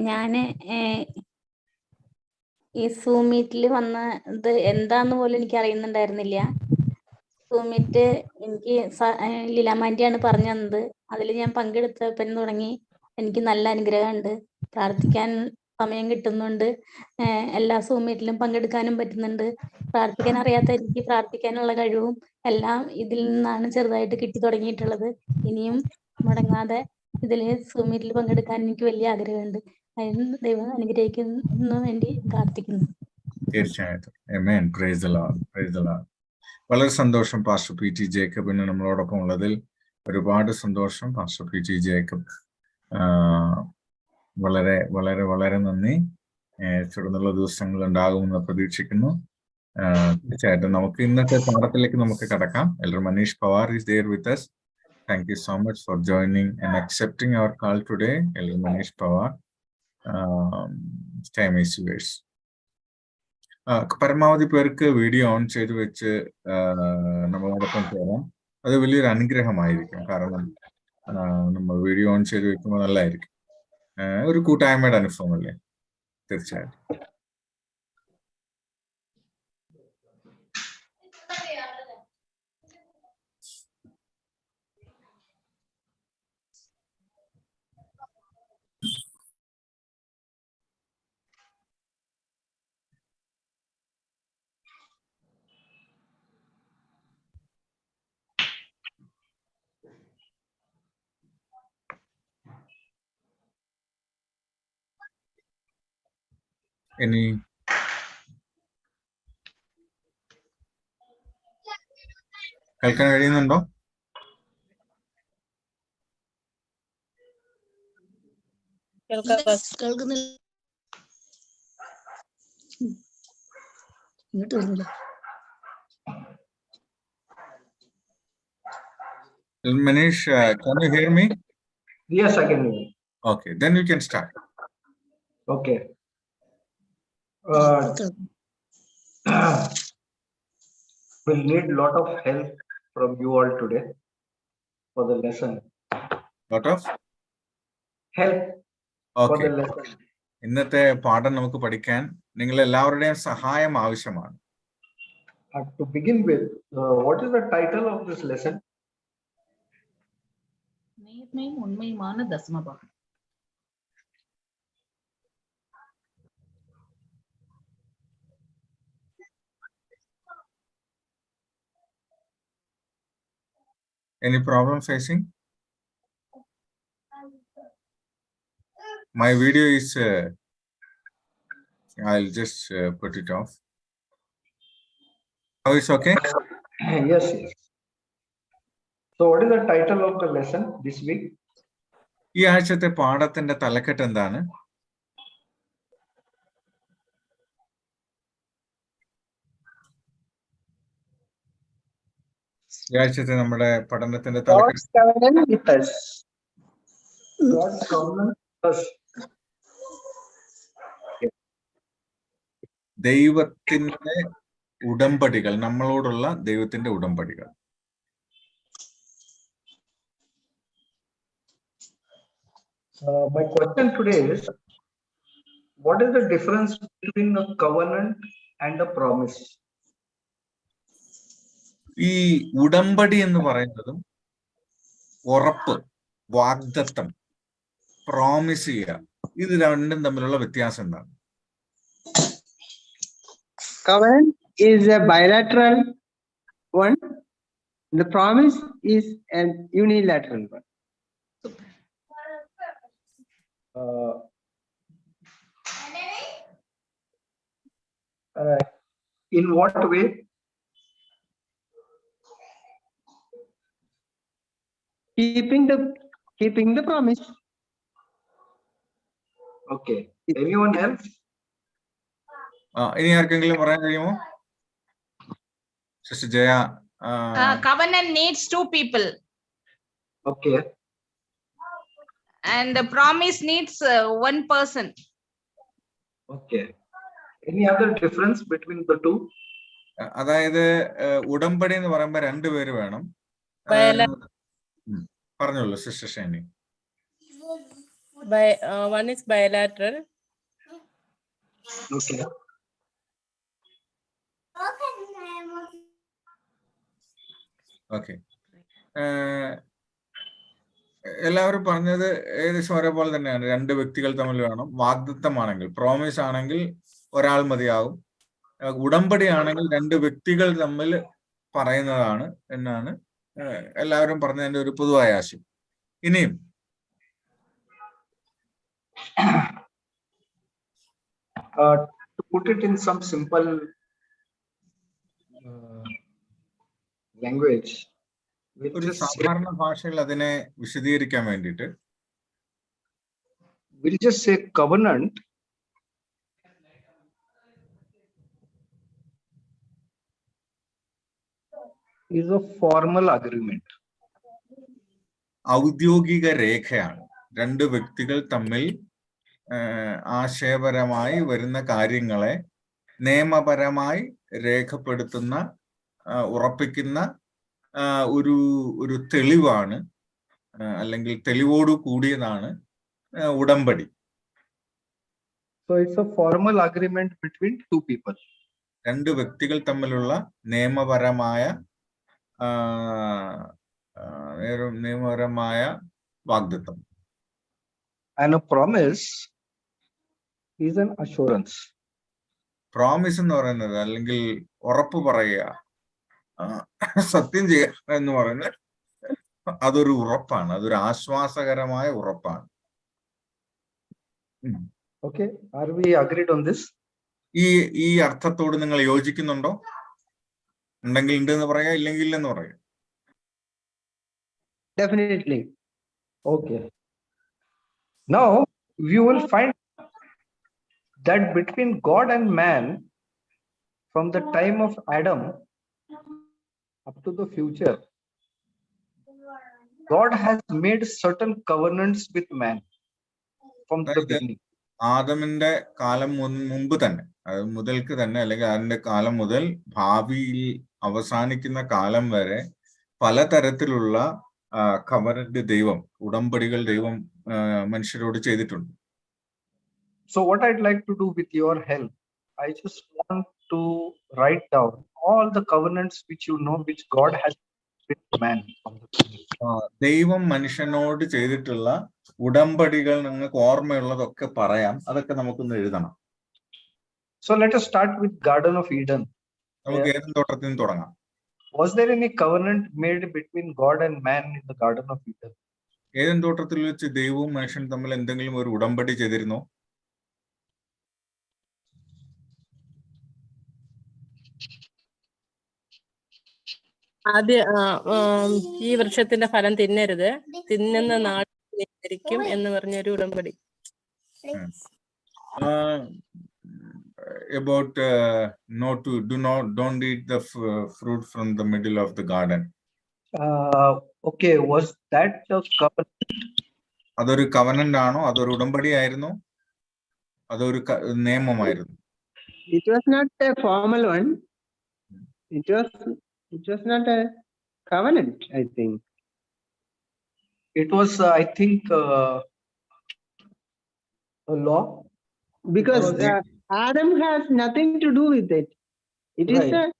ഞാന് ഈ സൂം മീറ്റിൽ വന്നത് എന്താന്ന് പോലും എനിക്ക് അറിയുന്നുണ്ടായിരുന്നില്ല. സൂം മീറ്റ് എനിക്ക് ലീലാമാൻ്റിയാണ് പറഞ്ഞു തന്നത്. അതിൽ ഞാൻ പങ്കെടുത്തപ്പം തുടങ്ങി എനിക്ക് നല്ല അനുഗ്രഹമുണ്ട്. പ്രാർത്ഥിക്കാൻ സമയം കിട്ടുന്നുണ്ട്. എല്ലാ സൂം മീറ്റിലും പങ്കെടുക്കാനും പറ്റുന്നുണ്ട്. പ്രാർത്ഥിക്കാൻ അറിയാത്ത എനിക്ക് പ്രാർത്ഥിക്കാനുള്ള കഴിവും എല്ലാം ഇതിൽ നിന്നാണ് ചെറുതായിട്ട് കിട്ടി തുടങ്ങിയിട്ടുള്ളത്. ഇനിയും മുടങ്ങാതെ ഇതിൽ സൂം മീറ്റിൽ പങ്കെടുക്കാൻ എനിക്ക് വലിയ ആഗ്രഹമുണ്ട്. അതിന് ദൈവം അനുഗ്രഹിക്കുന്നു വേണ്ടി പ്രാർത്ഥിക്കുന്നു. തീർച്ചയായിട്ടും. Amen. Praise the lord. Praise the lord. വളരെ സന്തോഷം പാസ്റ്റർ പി ടി ജേക്കബിന് നമ്മളോടൊപ്പം ഉള്ളതിൽ. ഒരുപാട് സന്തോഷം പാസ്റ്റർ പി ടി ജേക്കബ്. വളരെ വളരെ വളരെ നന്ദി. തുടർന്നുള്ള ദിവസങ്ങൾ ഉണ്ടാകുമെന്ന് പ്രതീക്ഷിക്കുന്നു. തീർച്ചയായിട്ടും നമുക്ക് ഇന്നത്തെ പാഠത്തിലേക്ക് നമുക്ക് കടക്കാം. Elder Manish Pawar is there with us. Thank you so much for joining and accepting our call today, Elder Manish Powar. Time is yours. പരമാവധി പേർക്ക് വീഡിയോ ഓൺ ചെയ്ത് വെച്ച് നമ്മളോടൊപ്പം ചേരാം. അത് വലിയൊരു അനുഗ്രഹമായിരിക്കും. കാരണം നമ്മൾ വീഡിയോ ഓൺ ചെയ്ത് വെക്കുമ്പോൾ നല്ലതായിരിക്കും. ഒരു കൂട്ടായ്മയുടെ അനുഭവം അല്ലേ? തീർച്ചയായിട്ടും. ഇനി കേൾക്കാൻ കഴിയുന്നുണ്ടോ? Manish, can you hear me? Yes, I can hear you. Okay, then you can start. Okay. We'll need a lot of help from you all today for the lesson. Lot of help for okay. the lesson. ഇന്നത്തെ പാഠം നമുക്ക് പഠിക്കാൻ നിങ്ങൾ എല്ലാവരുടെയും സഹായം ആവശ്യമാണ്. To begin with, what is the title of this lesson? நேர்மையும் உண்மையுமான தசமபாகம். Any problem facing? My video is I'll just put it off. Now it's okay? Yes, yes. So what is the title of the lesson this week? ഈ ആഴ്ചത്തെ പാഠത്തിന്റെ തലക്കെട്ട് എന്താണ്? ഈ ആഴ്ചത്തെ നമ്മുടെ പഠനത്തിന്റെ തലക്കെട്ട് ദൈവത്തിന്റെ ഉടമ്പടികൾ, നമ്മളോടുള്ള ദൈവത്തിന്റെ ഉടമ്പടികൾ. My question today is, what is the difference between a covenant and a promise? ഈ ഉടമ്പടി എന്ന് പറയുന്നതും ഉറപ്പ്, വാഗ്ദത്തം, പ്രോമിസ് ചെയ്യുക, ഇത് രണ്ടും തമ്മിലുള്ള വ്യത്യാസം എന്താണ്? Covenant is a bilateral one. The promise is an unilateral one. In what way? Keeping the promise. Okay. Anyone else? ഇനി ആർക്കെങ്കിലും പറയാൻ കഴിയുമോ? Sister Jaya. Covenant needs two people. Okay. And the promise needs one person. Okay. Any other difference between the two? അതായത് ഉടമ്പടി എന്ന് പറയുമ്പോൾ രണ്ടുപേര് വേണം. പറഞ്ഞോളൂ sister Shiny. One is bilateral. Okay. Okay, എല്ലാവരും പറഞ്ഞത് ഏകദേശം ഒരേപോലെ തന്നെയാണ്. രണ്ട് വ്യക്തികൾ തമ്മിൽ വേണം. വാഗ്ദത്തമാണെങ്കിൽ, പ്രോമിസ് ആണെങ്കിൽ ഒരാൾ മതിയാകും. ഉടമ്പടി ആണെങ്കിൽ രണ്ട് വ്യക്തികൾ തമ്മിൽ പറയുന്നതാണ് എന്നാണ് എല്ലാവരും പറഞ്ഞതിന്റെ ഒരു പൊതുവായ ആശയം. ഇനിയും To put it in some simple language, ഒരു സാധാരണ ഭാഷയിൽ അതിനെ വിശദീകരിക്കാൻ വേണ്ടിയിട്ട് we'll just say covenant is a formal agreement. ഔദ്യോഗിക രേഖയാണ്. രണ്ട് വ്യക്തികൾ തമ്മിൽ ആശയപരമായി വരുന്ന കാര്യങ്ങളെ നിയമപരമായി രേഖപ്പെടുത്തുന്ന, ഉറപ്പിക്കുന്ന ഒരു തെളിവാണ്, അല്ലെങ്കിൽ തെളിവോട് കൂടിയതാണ് ഉടമ്പടി. So it's a formal agreement between two people. രണ്ട് വ്യക്തികൾ തമ്മിലുള്ള നിയമപരമായ വാഗ്ദത്തം. And a promise is an assurance. Promise എന്ന് പറയുന്നത്, അല്ലെങ്കിൽ ഉറപ്പ് പറയുക, സത്യം ചെയ്യുക എന്ന് പറയുന്നത് അതൊരു ഉറപ്പാണ്, അതൊരു ആശ്വാസകരമായ ഉറപ്പാണ്. Okay, are we agreed on this? ഈ അർത്ഥത്തോട് നിങ്ങൾ യോജിക്കുന്നുണ്ടോ? ഉണ്ടെങ്കിൽ ഉണ്ട് എന്ന് പറയാ, ഇല്ലെങ്കിൽ ഇല്ലെന്ന് പറയാം. Definitely. Okay. Now we will find that between God and man, from the time of Adam up to the future, God has made certain covenants with man from the beginning. ആദമിന്റെ കാലം മുമ്പ് തന്നെ, അത് മുതൽക്ക് തന്നെ, അല്ലെങ്കിൽ അതിന്റെ കാലം മുതൽ ഭാവിയിൽ അവസാനിക്കുന്ന കാലം വരെ പലതരത്തിലുള്ള കവനന്റ് ദൈവം, ഉടമ്പടികൾ ദൈവം മനുഷ്യരോട് ചെയ്തിട്ടുണ്ട്. So what I'd like to do with your help, I just want to write down all the covenants which you know, which God has with man from the beginning. ദൈവം മനുഷ്യനോട് ചെയ്തിട്ടുള്ള ഉടമ്പടികൾ നിങ്ങൾക്ക് ഓർമ്മയുള്ളതൊക്കെ പറയാം, അതൊക്കെ നമുക്കൊന്ന് എഴുതണം. So let us start with Garden of Eden. നമുക്ക് ഏതൻ തോട്ടത്തിൽ നിന്ന് തുടങ്ങാം. Was there any covenant made between God and man in the Garden of Eden? ഏതൻ തോട്ടത്തിൽ വെച്ച് ദൈവവും മനുഷ്യനും തമ്മിൽ എന്തെങ്കിലും ഒരു ഉടമ്പടി ചെയ്തിരുന്നോ? ആദ്യം ഈ വൃക്ഷത്തിന്റെ ഫലം തിന്നരുത്, തിന്നുന്ന നാൾ മരിക്കും എന്ന് പറഞ്ഞൊരു ഉടമ്പടി. About don't eat the fruit from the middle of the garden. Okay, was that a covenant? അതൊരു കവനന്റ് ആണോ? അതൊരു ഉടമ്പടി ആയിരുന്നോ? അതൊരു നിയമമായിരുന്നു? It was not a formal one. It was not a covenant, I think. It was, I think, a law. Because Adam has nothing to do with it. It is Right.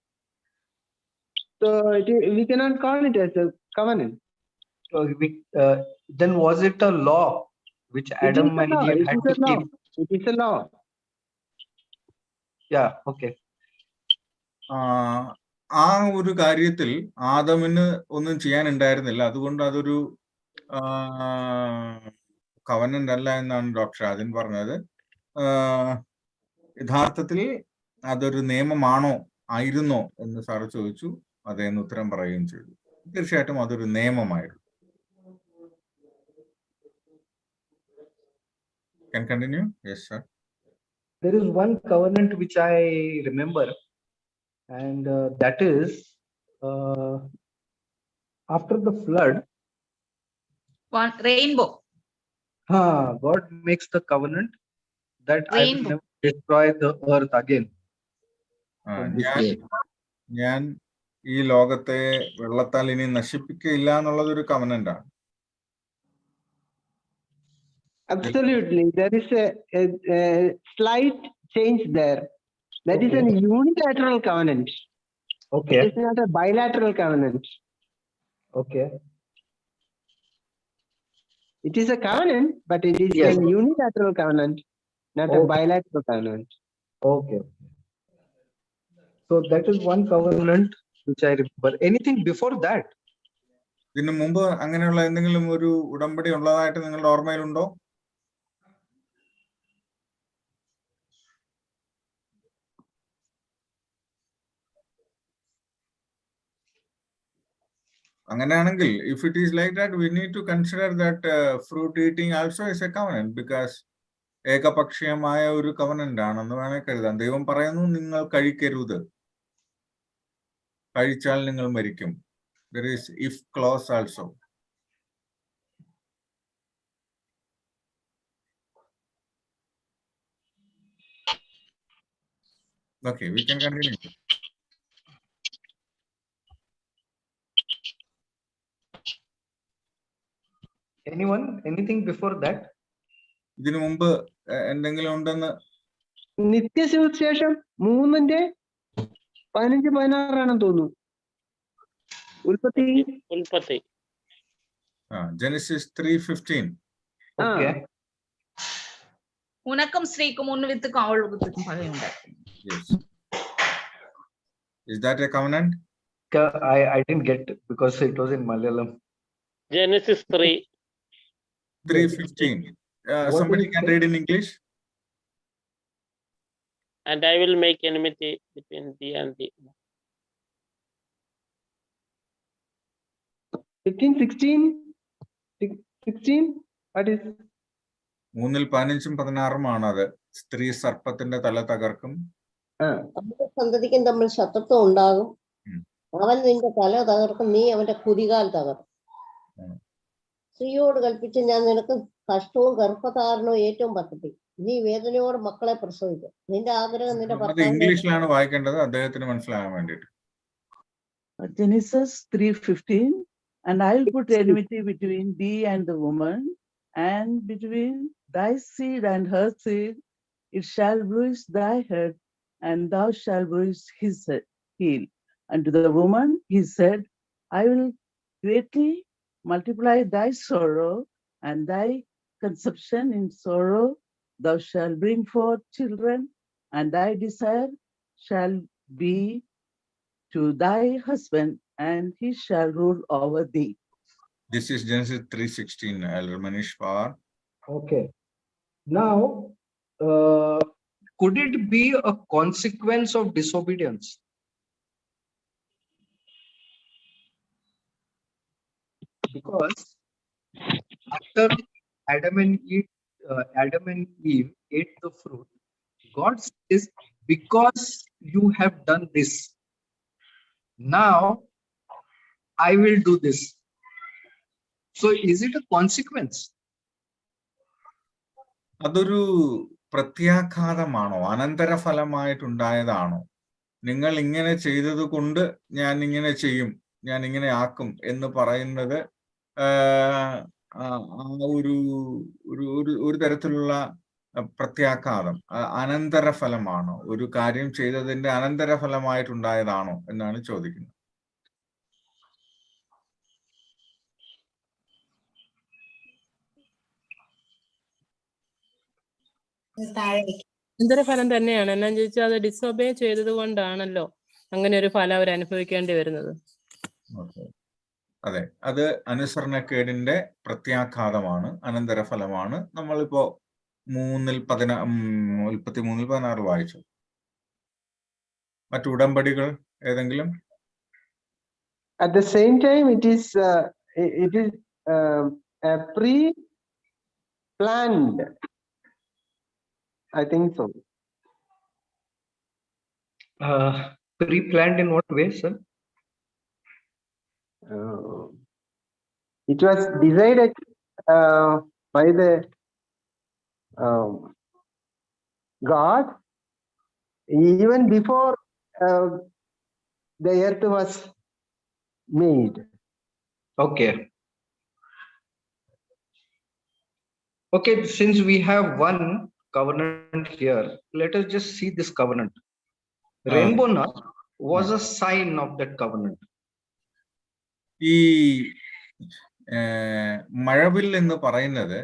we cannot call it as a covenant. Then was it a law which Adam and Eve had to keep? It is a law. Yeah, okay. ആ ഒരു കാര്യത്തിൽ ആദമിന് ഒന്നും ചെയ്യാനുണ്ടായിരുന്നില്ല. അതുകൊണ്ട് അതൊരു covenant അല്ല എന്നാണ് doctor ആദിൻ പറഞ്ഞത്. യഥാർത്ഥത്തിൽ അതൊരു നിയമമാണോ, ആയിരുന്നോ എന്ന് സാറ് ചോദിച്ചു. അതേന്ന് ഉത്തരം പറയുകയും ചെയ്തു. തീർച്ചയായിട്ടും അതൊരു നിയമമായിരുന്നു. Can continue? Yes, sir. There is one covenant which I remember, and that is after the flood. One rainbow. God makes the covenant that I will Rainbow. never destroy the earth again. ഞാൻ ഈ ലോകത്തെ വെള്ളത്താൽ ഇനി നശിപ്പിക്കില്ല എന്നുള്ളത് ഒരു covenant ആണ്. Absolutely. There is a slight change there. That is Okay. a unilateral covenant. It Okay. is not a bilateral covenant. Okay. It is a covenant, but it is Yes. a unilateral covenant, not a Okay. bilateral covenant. Okay. So that is one covenant which I remember. Anything before that? ഇതിനു മുമ്പ് അങ്ങനെയുള്ള എന്തെങ്കിലും ഒരു ഉടമ്പടി ഉള്ളതായിട്ട് നിങ്ങളുടെ ഓർമ്മയിലുണ്ടോ? അങ്ങനെയാണെങ്കിൽ if it is like that, we need to consider that fruit eating also is a covenant, because ഏകപക്ഷീയമായ ഒരു കവനന്റ് ആണെന്ന് വേണേൽ കരുതാം. ദൈവം പറയുന്നു നിങ്ങൾ കഴിക്കരുത്, കഴിച്ചാൽ നിങ്ങൾ മരിക്കും. There is if clause also. Okay, we can continue. Anyone? Anything before that? ഇതിനു മുമ്പ് എന്തെങ്കിലും ഉണ്ടെന്ന്? നിത്യസുവിശേഷം 3:15-16 തോന്നുന്നു. ഉൽപ്പത്തി Genesis 3:15. Okay. ഉനക്കും സ്ത്രീക്കും ഉണ്ണു വിത്തുക്കും അവൾ വിത്തുക്കും പകയുണ്ടാക്കും. Yes. Is that a covenant? I didn't get it because it was in Malayalam. Genesis 3:15. Somebody can read in English. And I will make enmity between thee and thee. 15-16. What is 3:15-16 അത്. സ്ത്രീ സർപ്പത്തിന്റെ തല തകർക്കും. അവന്റെ സന്തതിക്കും തമ്മിൽ ശത്രുത്വം ഉണ്ടാകും. അവൻ നിന്റെ തല തകർക്കും, നീ അവന്റെ കുതികാൽ തകർക്കും. സ്ത്രീയോട് കൽപ്പിച്ച് ഞാൻ നിനക്ക് കഷ്ടവും ഗർഭധാരണവും ഏറ്റവും വർദ്ധിപ്പിക്കും. നീ വേദനയോട് മക്കളെ പ്രസവിക്കും. നിന്റെ ആഗ്രഹം നിന്റെ ഇംഗ്ലീഷിലാണ് വായിക്കേണ്ടത്, അദ്ദേഹത്തിന് മനസ്സിലാകാൻ വേണ്ടിയിട്ട്. Genesis 3:15, and I'll put enmity between thee and the woman, and between thy seed and her seed. It shall bruise thy head, and thou shalt bruise his heel. And to the woman he said, I will greatly multiply thy sorrow, and thy conception in sorrow. Thou shalt bring forth children, and thy desire shall be to thy husband, and he shall rule over thee. This is Genesis 3:16. Elder Manish, powar. Okay. Now, could it be a consequence of disobedience? Because after Adam and Eve ate the fruit, God says, because you have done this, now I will do this. So is it a consequence? അതൊരു പ്രത്യാഘാതമാണോ, അനന്തരഫലമായിട്ടുണ്ടായതാണോ? നിങ്ങൾ ഇങ്ങനെ ചെയ്തത് കൊണ്ട് ഞാൻ ഇങ്ങനെ ചെയ്യും, ഞാൻ ഇങ്ങനെ ആക്കും എന്ന് പറയുന്നത് ഒരു തരത്തിലുള്ള പ്രത്യാഘാതം, അനന്തരഫലമാണോ? ഒരു കാര്യം ചെയ്തതിന്റെ അനന്തരഫലമായിട്ടുണ്ടായതാണോ എന്നാണ് ചോദിക്കുന്നത്. അനന്തരഫലം തന്നെയാണ്. എന്നാന്ന് ചോദിച്ചാൽ അത് ഡിസൊബേ ചെയ്തത് കൊണ്ടാണല്ലോ അങ്ങനെ ഒരു ഫലം അവർ അനുഭവിക്കേണ്ടി വരുന്നത്. അതെ, അത് അനുസരണക്കേടിന്റെ പ്രത്യാഘാതമാണ്, അനന്തരഫലമാണ്. നമ്മളിപ്പോ 3:16 വായിച്ചു. മറ്റു ഉടമ്പടികൾ ഏതെങ്കിലും? at the same time it is a pre-planned, I think so. Pre-planned in what way, sir? It was decided by the God even before the earth was made. Okay. Okay, since we have one covenant here, let us just see this covenant. Rainbow na was a sign of that covenant. ഈ മഴവിൽ എന്ന് പറയുന്നത്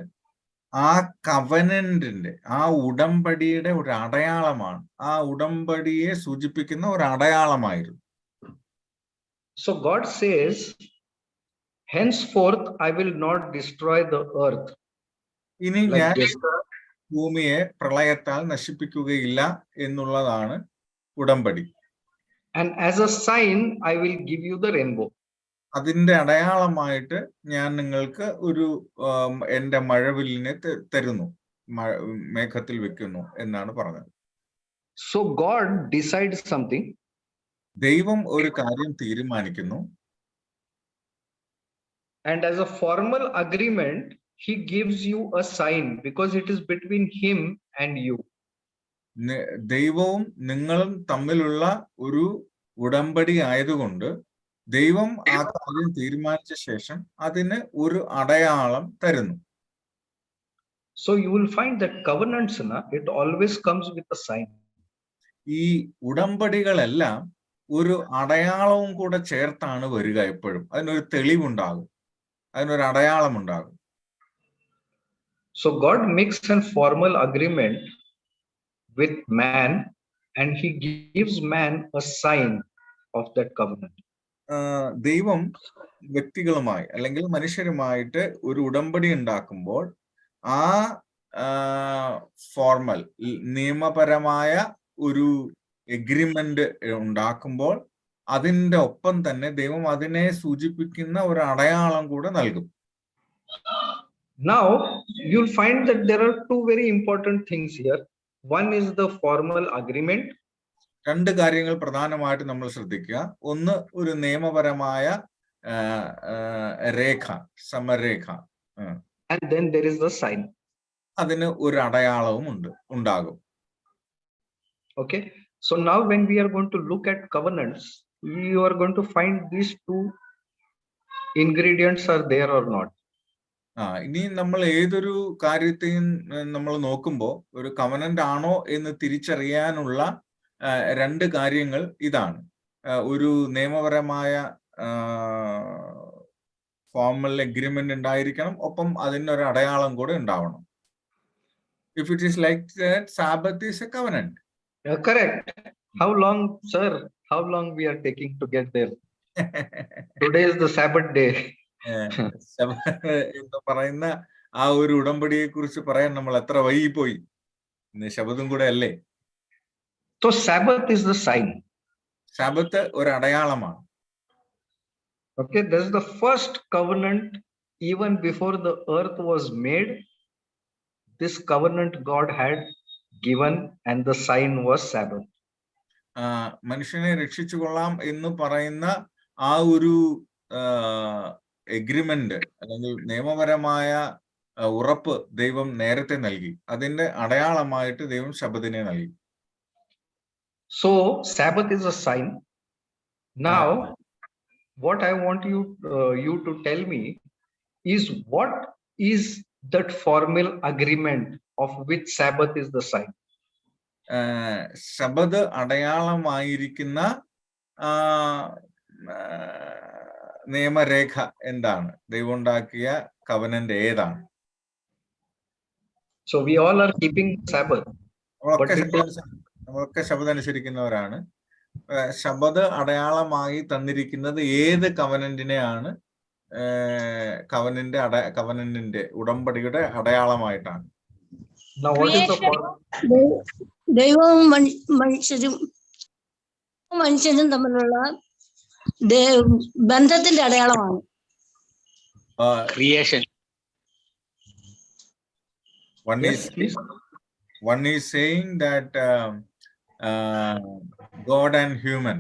ആ കവനന്റിന്റെ, ആ ഉടമ്പടിയുടെ ഒരു അടയാളമാണ്. ആ ഉടമ്പടിയെ സൂചിപ്പിക്കുന്ന ഒരു അടയാളമായിരുന്നു. So God says, henceforth I will not destroy the earth. ഇനി Like ഞാൻ this. ഭൂമിയെ പ്രളയത്താൽ നശിപ്പിക്കുകയില്ല എന്നുള്ളതാണ് ഉടമ്പടി. And as a sign, I will give you the rainbow. അതിന്റെ അടയാളമായിട്ട് ഞാൻ നിങ്ങൾക്ക് ഒരു എന്റെ മഴവില്ലിനെ തരുന്നു, മേഘത്തിൽ വെക്കുന്നു എന്നാണ് പറഞ്ഞത്. So God decides something. ദൈവം ഒരു കാര്യം തീരുമാനിക്കുന്നു. And as a formal agreement, he gives you a sign because it is between him and you. ദൈവവും നിങ്ങളും തമ്മിലുള്ള ഒരു ഉടമ്പടി ആയതുകൊണ്ട് ദൈവം ആ കാര്യം തീരുമാനിച്ച ശേഷം അതിന് ഒരു അടയാളം തരുന്നു. So you will find that covenants, it always comes with a sign. ഈ ഉടമ്പടികളെല്ലാം ഒരു അടയാളവും കൂടെ ചേർത്താണ് വരിക. എപ്പോഴും അതിനൊരു തെളിവുണ്ടാകും, അതിനൊരു അടയാളം ഉണ്ടാകും. So God makes a formal agreement with man and he gives man a sign of that covenant. ദൈവം വ്യക്തികളുമായി അല്ലെങ്കിൽ മനുഷ്യരുമായിട്ട് ഒരു ഉടമ്പടി ഉണ്ടാക്കുമ്പോൾ ആ ഫോർമൽ നിയമപരമായ ഒരു എഗ്രിമെന്റ് ഉണ്ടാക്കുമ്പോൾ അതിന്റെ ഒപ്പം തന്നെ ദൈവം അതിനെ സൂചിപ്പിക്കുന്ന ഒരു അടയാളം കൂടെ നൽകും. Now you'll find that there are two very important things here. One is the formal agreement. രണ്ട് കാര്യങ്ങൾ പ്രധാനമായിട്ട് നമ്മൾ ശ്രദ്ധിക്കുക. ഒന്ന് ഒരു നിയമപരമായ രേഖ, സമരേഖ. And then there is the sign. അതിന് ഒരു അടയാളവും ഉണ്ടാകും. Okay, so now when we are going to look at covenants, you are going to find these two ingredients are there or not. ഇനി നമ്മൾ ഏതൊരു കാര്യത്തെയും നമ്മൾ നോക്കുമ്പോൾ ഒരു കവനന്റ് ആണോ എന്ന് തിരിച്ചറിയാനുള്ള രണ്ട് കാര്യങ്ങൾ ഇതാണ്. ഒരു നിയമപരമായ ഫോർമൽ എഗ്രിമെന്റ് ഉണ്ടായിരിക്കണം, ഒപ്പം അതിനൊരു അടയാളം കൂടെ ഉണ്ടാവണം. If it is like that, Sabbath is a covenant. Correct. How long, sir? How long we are taking to get there? Today is the Sabbath day. എന്ന് പറയുന്ന ആ ഒരു ഉടമ്പടിയെ കുറിച്ച് പറയാൻ നമ്മൾ എത്ര വൈകിപ്പോയി. ശബദം കൂടെ അല്ലേ? So Sabbath is the sign. ശബത്ത് ഒരു അടയാളമാണ്. Okay, this is the first covenant. Even before the earth was made, this covenant God had given and the sign was Sabbath. മനുഷ്യനെ രക്ഷിച്ചു കൊള്ളാം എന്ന് പറയുന്ന ആ ഒരു എഗ്രിമെന്റ് അല്ലെങ്കിൽ നിയമപരമായ ഉറപ്പ് ദൈവം നേരത്തെ നൽകി. അതിന്റെ അടയാളമായിട്ട് ദൈവം ശബത്തിനെ നൽകി. So Sabbath is a sign. Now what I want you to tell me is what is that formal agreement of which Sabbath is the sign. ശബത്ത് അടയാളമായിരിക്കുന്ന നിയമരേഖ എന്താണ്? ദൈവം ഉണ്ടാക്കിയ കവനന്റ് ഏതാണ്? So we all are keeping Sabbath. നമ്മളൊക്കെ ശബത്ത് അനുസരിക്കുന്നവരാണ്. ശബത്ത് അടയാളമായി തന്നിരിക്കുന്നത് ഏത് കവനന്റിനെയാണ്? കവനന്റിന്റെ ഉടമ്പടിയുടെ അടയാളമായിട്ടാണ്. Now what is the ദൈവവും മനുഷ്യനും തമ്മിലുള്ള ബന്ധത്തിന്റെ അടയാളമാണ്. Creation. One is saying that God and human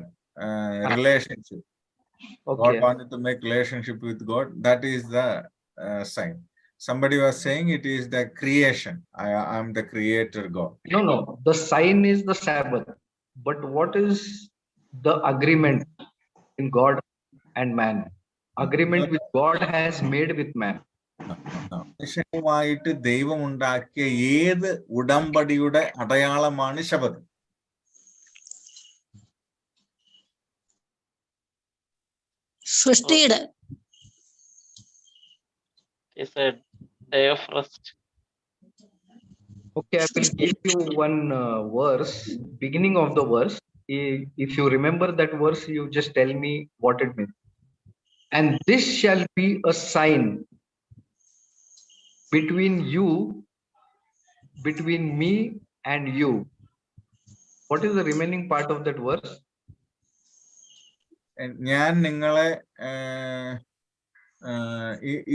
relationship. Okay. God wanted to make relationship with God. That is the sign. Somebody was saying it is the creation. I am the creator God. No. The sign is the Sabbath. But what is the agreement in God and man? Agreement which God has made with man. മനുഷ്യനുമായിട്ട് ദൈവം ഉണ്ടാക്കിയ ഏത് ഉടമ്പടിയുടെ അടയാളമാണ് ശബത്ത്? സൃഷ്ടിയുടെ It's a day of rest. Okay, I will give you one verse, beginning of the verse. If you remember that verse, you just tell me what it means. And this shall be a sign between you, between me and you. What is the remaining part of that verse? ഞാൻ നിങ്ങളെ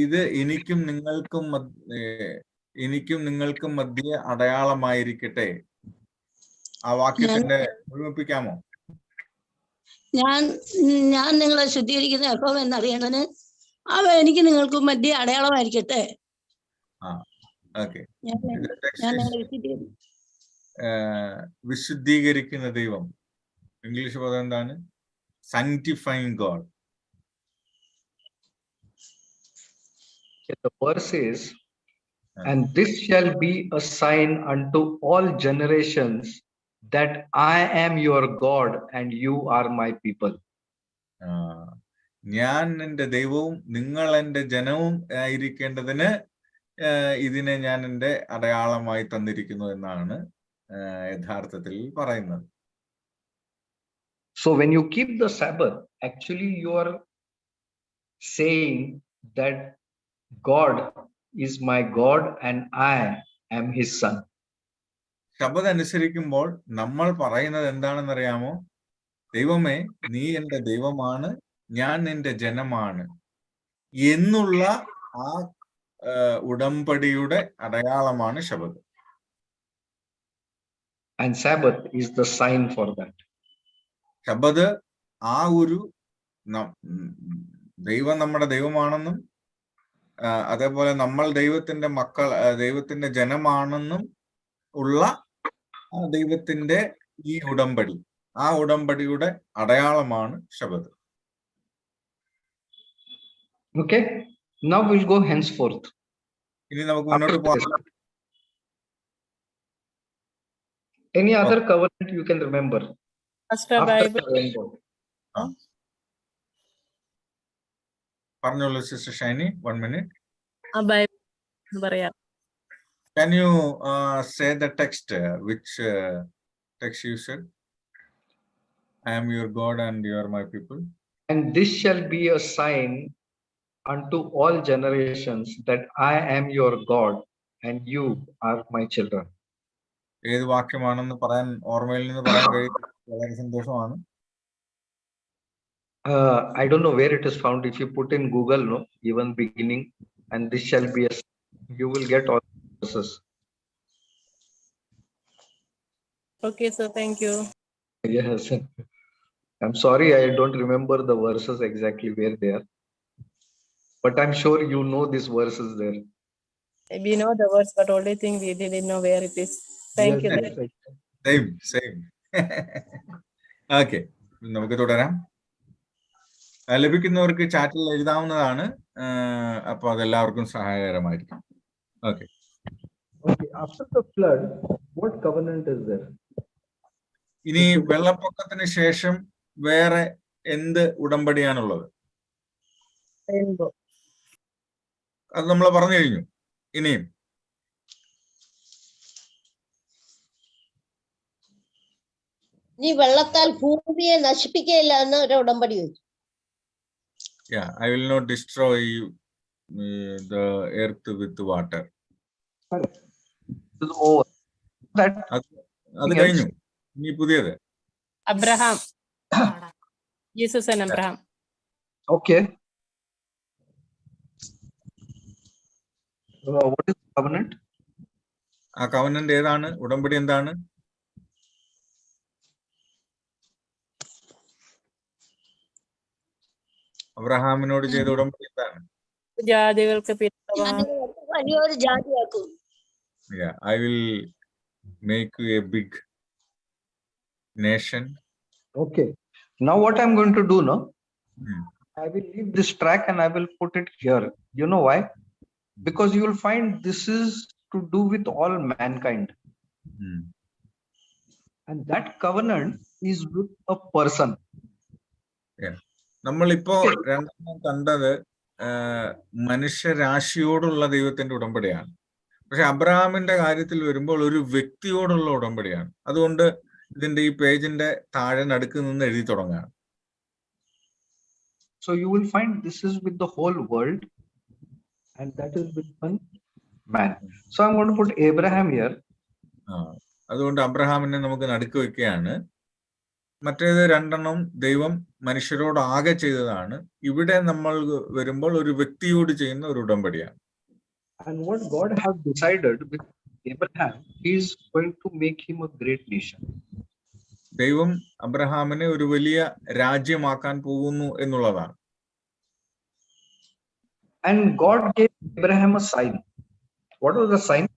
ഇത് എനിക്കും നിങ്ങൾക്കും മധ്യ അടയാളമായിരിക്കട്ടെ. ആ വാക്യത്തിന്റെ മുഴുമിപ്പിക്കാമോ? ഞാൻ നിങ്ങളെ ശുദ്ധീകരിക്കുന്ന യഹോവ എന്നറിയേണ്ടതിന് അവ എനിക്ക് നിങ്ങൾക്കും മധ്യ അടയാളമായിരിക്കട്ടെ. വിശുദ്ധീകരിക്കുന്ന ദൈവം. ഇംഗ്ലീഷ് പദം എന്താണ്? Sanctifying God. The verse is, and this shall be a sign unto all generations that I am your God and you are my people. ഞാൻ എൻ്റെ ദൈവവും നിങ്ങൾ എൻ്റെ ജനവും ആയിരിക്കേണ്ടതിന് ഇതിനെ ഞാൻ എൻ്റെ അടയാളമായി തന്നിരിക്കുന്നു എന്നാണ് യഥാർത്ഥത്തിൽ പറയുന്നത്. So when you keep the Sabbath, actually you are saying that God is my God and I am his son. ശബത്ത് അനുസരിക്കുമ്പോൾ നമ്മൾ പറയുന്നത് എന്താണെന്നറിയാമോ? ദൈവമേ, നീ എൻ്റെ ദൈവമാണ്, ഞാൻ നിന്റെ ജനമാണ് എന്നുള്ള ആ ഉടമ്പടിയുടെ അടയാളമാണ് ശബത്ത്. And Sabbath is the sign for that. ശബത്ത് ആ ഒരു ദൈവം നമ്മുടെ ദൈവമാണെന്നും അതേപോലെ നമ്മൾ ദൈവത്തിന്റെ ദൈവത്തിന്റെ ജനമാണെന്നും ഉള്ള ദൈവത്തിന്റെ ഈ ഉടമ്പടി, ആ ഉടമ്പടിയുടെ അടയാളമാണ് ശബത്ത്. Okay, now we'll go henceforth. ഇനി നമുക്ക് മുന്നോട്ട് പോകാം. Any other covenant you can remember? പറഞ്ഞോളൂ സിസ്റ്റർ ഷൈനി, 1 minute. പറയാം. Can you say the text? Which text you said? I am your God and you are my people. And this shall be a sign unto all generations that I am your God and you are my children. ഏത് വാക്യമാണെന്ന് പറയാൻ ഓർമ്മയിൽ നിന്ന് പറയാൻ കഴിയും. വളരെ സന്തോഷമാണ്. I don't know where it is found. If you put in Google, no, even beginning, and this shall be a, you will get all verses. Okay, so thank you. Yes, I'm sorry, I don't remember the verses exactly where they are, but I'm sure you know these verses there. We know the words, but only thing we didn't know where it is. Thank you. Same. Okay, നമുക്ക് തുടരാം. ലഭിക്കുന്നവർക്ക് ചാറ്റിൽ എഴുതാവുന്നതാണ്. അപ്പൊ അതെല്ലാവർക്കും സഹായകരമായിരിക്കും. Okay. After the flood, what covenant is there? ഇനി വെള്ളപ്പൊക്കത്തിന് ശേഷം വേറെ എന്ത് ഉടമ്പടിയാണുള്ളത്? അത് നമ്മൾ പറഞ്ഞു കഴിഞ്ഞു. ഇനിയും നീ വെള്ളത്താൽ ഭൂമിയെ നശിപ്പിക്കുകയില്ല എന്ന് ഒരു ഉടമ്പടി വെച്ചു. Yeah, I will not destroy the earth with water. അത് കഴിഞ്ഞു. ഇനി പുതിയത് Abraham. Jesus and Abraham. Okay. What is covenant? ആ കവനന്റ് ഏതാണ്? ഉടമ്പടി എന്താണ്? അബ്രഹാമിനോട് ചെയ്ത ഉടമ്പടി എന്താണ്? ജാതികൾക്ക് വലിയൊരു ജാതിയാക്കും. Yeah, I will make you a big nation. Okay. Now what I'm going to do, no? I will leave this track and I will put it here. You know why? because you will find this is to do with all mankind. And that covenant is with a person. നമ്മളിപ്പോ രണ്ടെണ്ണം കണ്ടത് മനുഷ്യരാശിയോടുള്ള ദൈവത്തിന്റെ ഉടമ്പടിയാണ്. പക്ഷെ അബ്രഹാമിന്റെ കാര്യത്തിൽ വരുമ്പോൾ ഒരു വ്യക്തിയോടുള്ള ഉടമ്പടിയാണ്. അതുകൊണ്ട് ഇതിന്റെ ഈ പേജിന്റെ താഴെ നടുക്ക് നിന്ന് എഴുതി തുടങ്ങാണ്. So you will find this is with the whole world, and that is with one man. So I'm going to put Abraham here. അതുകൊണ്ട് അബ്രഹാമിനെ നമുക്ക് നടുക്ക് വെക്കുകയാണ്. മറ്റേത് രണ്ടെണ്ണം ദൈവം മനുഷ്യരോട് ആകെ ചെയ്തതാണ്. ഇവിടെ നമ്മൾ വരുമ്പോൾ ഒരു വ്യക്തിയോട് ചെയ്യുന്ന ഒരു ഉടമ്പടിയാണ്. And what God has decided with Abraham, He is going to make him a great nation. ദൈവം അബ്രഹാമിനെ ഒരു വലിയ രാജ്യമാക്കാൻ പോകുന്നു എന്നുള്ളതാണ്. And God gave Abraham a sign. What was the sign?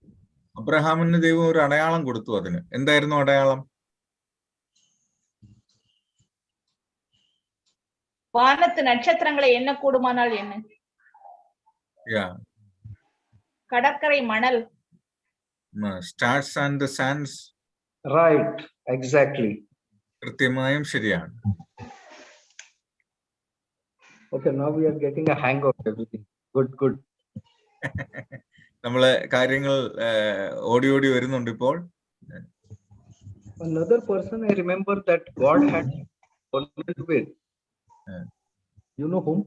അബ്രഹാമിന് ദൈവം ഒരു അടയാളം കൊടുത്തു. അതിന് എന്തായിരുന്നു അടയാളം? வானத்து நட்சத்திரங்களை என்ன கூடுமானால் என்ன? கடற்கரை மணல். Stars and the sands. Right, exactly. കൃത്യമായും ശരിയാണ്. Okay, now we are getting a hang of everything. Good. നമ്മള് കാര്യങ്ങൾ ഓടി വരുന്നുണ്ട് ഇപ്പോൾ. Another person I remember that God had covenant with. You know whom?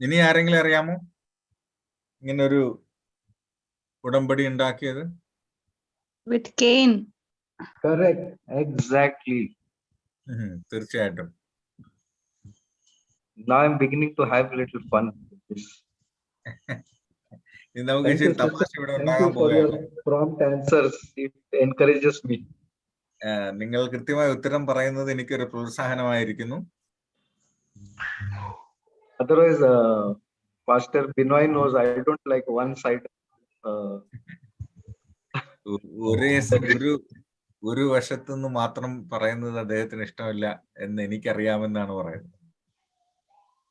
ഇനി ആരെങ്കിലും അറിയാമോ ഇങ്ങനെ ഒരു ഉടമ്പടി ഉണ്ടാക്കിയത്? With Cain. Correct, exactly. തീർച്ചയായിട്ടും. Now I'm beginning to have a little fun with this. Thank you for your prompt answers. It encourages me. നിങ്ങൾ കൃത്യമായ ഉത്തരം പറയുന്നത് എനിക്കൊരു പ്രോത്സാഹനമായിരിക്കുന്നു. Otherwise, Pastor Binoy knows I don't like one side. ഒരു വശത്തുനിന്ന് മാത്രം പറയുന്നത് അദ്ദേഹത്തിന് ഇഷ്ടമില്ല എന്ന് എനിക്കറിയാമെന്നാണ് പറയുന്നത്.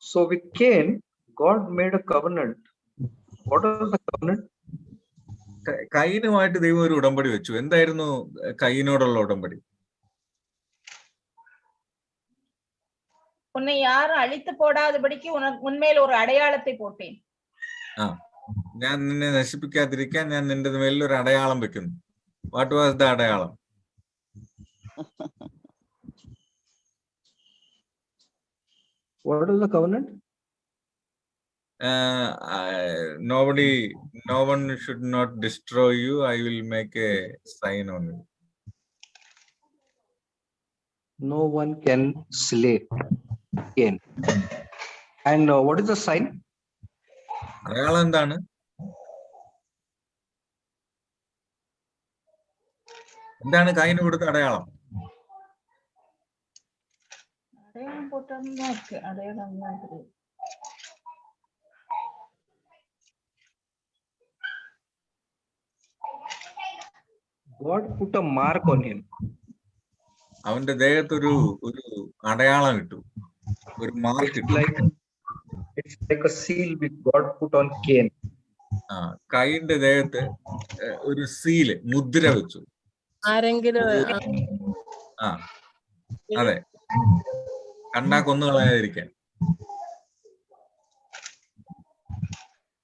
So with Cain, God made a covenant. What was the covenant? കയീനുമായിട്ട് ദൈവം ഒരു ഉടമ്പടി വെച്ചു. എന്തായിരുന്നു കയീനോടുള്ള ഉടമ്പടി? உன்னை யாரும் அழித்து போடாதபடிக்கு உன்மேல் ஒரு அடையாளத்தை போட்டேன். ഞാൻ നിന്നെ നശിപ്പിക്കാതിരിക്കാൻ ഞാൻ നിന്റെ മേലിൽ ഒരു അടയാളം വെക്കുന്നു. വാട്ട് വാസ് ദ അടയാളം? What was the covenant? No one should not destroy you. I will make a sign on you. No one can slay Cain. And what is the sign? അടയാളം എന്താണ്? എന്താണ് കയീന് കൊടുത്ത അടയാളം? அடையாளம் போட்டோம்னா இருக்கு. அடையாளம் தான் தெரியும். God put a mark on him. അവന്റെ ദേഹത്ത് ഒരു അടയാളം ഇട്ടു, ഒരു മാർക്ക് ഇട്ടു. It's like a seal which God put on Cain. കൈന്റെ ദേഹത്ത് ഒരു സീല്, മുദ്ര വെച്ചു. ആരെങ്കിലും അതെ, കണ്ടാ കൊന്നുകളയാതിരിക്കാൻ.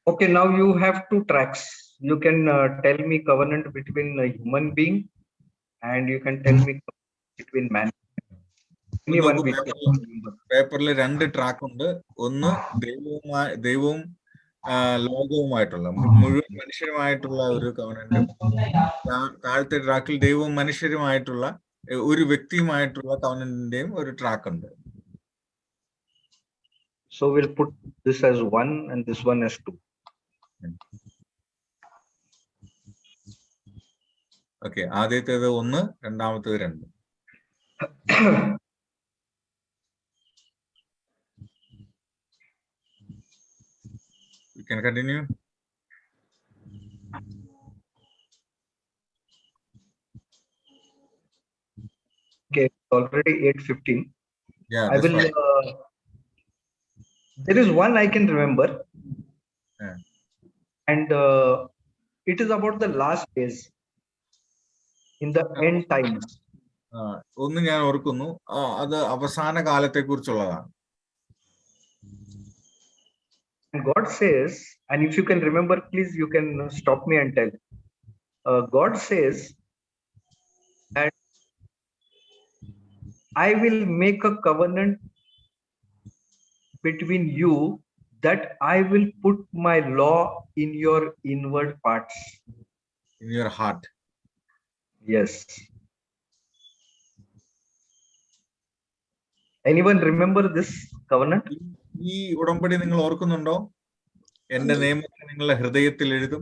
Okay, now you have two tracks. You can tell me covenant between a human being, and you can tell me between man. പേപ്പറിൽ രണ്ട് track ഉണ്ട്. ഒന്ന് ദൈവവും ലോകവുമായിട്ടുള്ള, മുഴുവൻ മനുഷ്യരുമായിട്ടുള്ള ഒരു കവനന്റും, താഴത്തെ ട്രാക്കിൽ ദൈവവും മനുഷ്യരുമായിട്ടുള്ള ഒരു വ്യക്തിയുമായിട്ടുള്ള കവനന്റിന്റെയും ഒരു ട്രാക്ക് ഉണ്ട്. So we'll put this as 1 and this one as 2. Okay, ആദ്യത്തേത് 1, രണ്ടാമത്തേത് 2. You can continue. Okay, already 8:15. Yeah, I will. There is one I can remember. And it is about the last days, in the end times. ഒന്ന് ഞാൻ ഓർക്കുന്നു, അത് അവസാന കാലത്തെ കുറിച്ചുള്ളതാണ്. And God says, and if you can remember, please, you can stop me and tell. God says that I will make a covenant between you, that I will put my law in your inward parts. In your heart. Yes. Anyone remember this covenant? ഈ ഉടമ്പടി നിങ്ങൾ ഓർക്കുന്നുണ്ടോ? എന്റെ നിയമത്തെ നിങ്ങളുടെ ഹൃദയത്തിൽ എഴുതും.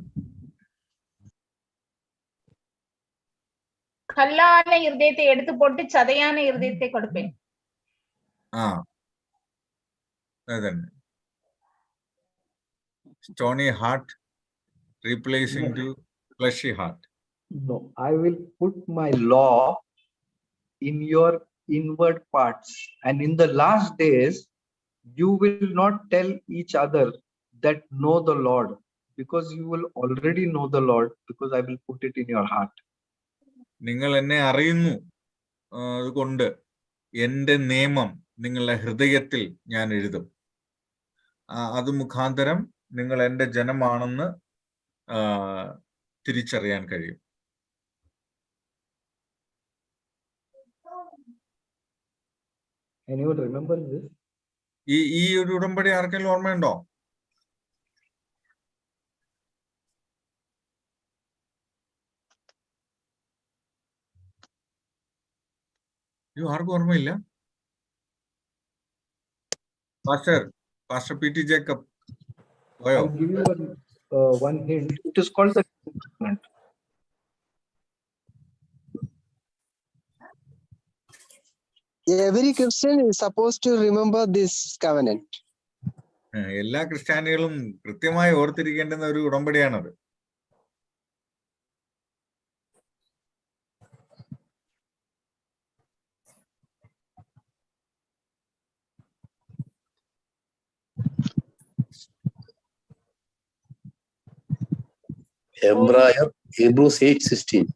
கல்லான இருதயத்தை எடுத்து போட்டு சதையான இருதயத்தை கொடுப்பேன். അതന്നെ. Stony heart replacing to fleshy heart. No, I will put my law in your inward parts, and in the last days you will not tell each other that know the Lord, because you will already know the Lord, because I will put it in your heart. നിങ്ങൾ എന്നെ അറിയുന്നു അതുകൊണ്ട് എന്റെ നിയമം നിങ്ങളുടെ ഹൃദയത്തിൽ ഞാൻ എഴുതും. അത് മുഖാന്തരം നിങ്ങൾ എന്റെ ജനമാണെന്ന് തിരിച്ചറിയാൻ കഴിയും. Anyone remember this? ഈ ഒരു ഉടമ്പടി ആർക്കെങ്കിലും ഓർമ്മയുണ്ടോ? ആർക്കും ഓർമ്മയില്ല? Pastor P.T. Jacob. I'll give you one hint. It is called the covenant. Every Christian is supposed to remember this covenant. എല്ലാ ക്രിസ്ത്യാനികളും കൃത്യമായി ഓർത്തിരിക്കേണ്ടുന്ന ഒരു ഉടമ്പടിയാണത്. Hebrews 8:16.